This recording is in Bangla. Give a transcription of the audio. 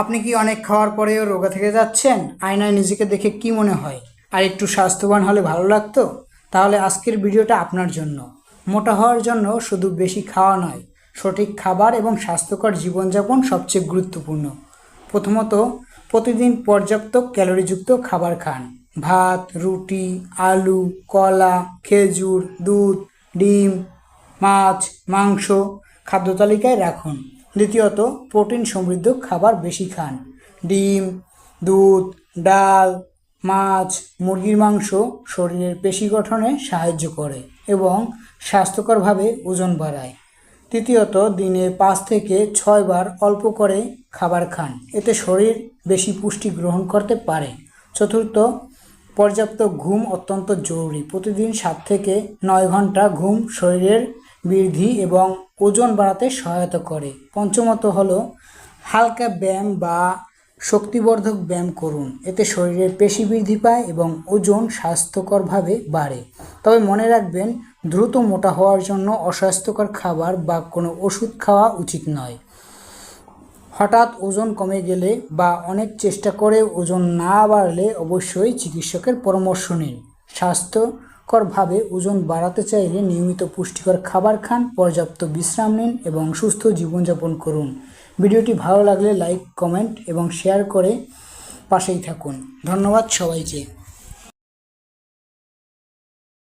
আপনি কি অনেক খাওয়ার পরেও রোগা থেকে যাচ্ছেন? আয়নায় নিজেকে দেখে কি মনে হয়? আর একটু স্বাস্থ্যবান হলে ভালো লাগতো? তাহলে আজকের ভিডিওটা আপনার জন্য। মোটা হওয়ার জন্য শুধু বেশি খাওয়া নয়, সঠিক খাবার এবং স্বাস্থ্যকর জীবনযাপন সবচেয়ে গুরুত্বপূর্ণ। প্রথমত, প্রতিদিন পর্যাপ্ত ক্যালোরিযুক্ত খাবার খান। ভাত, রুটি, আলু, কলা, খেজুর, দুধ, ডিম, মাছ, মাংস খাদ্য তালিকায় রাখুন। দ্বিতীয়ত, প্রোটিন সমৃদ্ধ খাবার বেশি খান। ডিম, দুধ, ডাল, মাছ, মুরগির মাংস শরীরের পেশি গঠনে সাহায্য করে এবং স্বাস্থ্যকরভাবে ওজন বাড়ায়। তৃতীয়ত, দিনে 5 থেকে 6 বার অল্প করে খাবার খান, এতে শরীর বেশি পুষ্টি গ্রহণ করতে পারে। চতুর্থ, পর্যাপ্ত ঘুম অত্যন্ত জরুরি। প্রতিদিন 7 থেকে 9 ঘন্টা ঘুম শরীরের বৃদ্ধি এবং ওজন বাড়াতে সহায়তা করে। পঞ্চমত হলো হালকা ব্যায়াম বা শক্তিবর্ধক ব্যায়াম করুন, এতে শরীরের পেশি বৃদ্ধি পায় এবং ওজন স্বাস্থ্যকরভাবে বাড়ে। তবে মনে রাখবেন, দ্রুত মোটা হওয়ার জন্য অস্বাস্থ্যকর খাবার বা কোনো ওষুধ খাওয়া উচিত নয়। হঠাৎ ওজন কমে গেলে বা অনেক চেষ্টা করে ওজন না বাড়লে অবশ্যই চিকিৎসকের পরামর্শ নিন। স্বাস্থ্যকরভাবে ওজন বাড়াতে চাইলে নিয়মিত পুষ্টিকর খাবার খান, পর্যাপ্ত বিশ্রাম নিন এবং সুস্থ জীবনযাপন করুন। ভিডিওটি ভালো লাগলে লাইক, কমেন্ট এবং শেয়ার করে পাশেই থাকুন। ধন্যবাদ সবাইকে।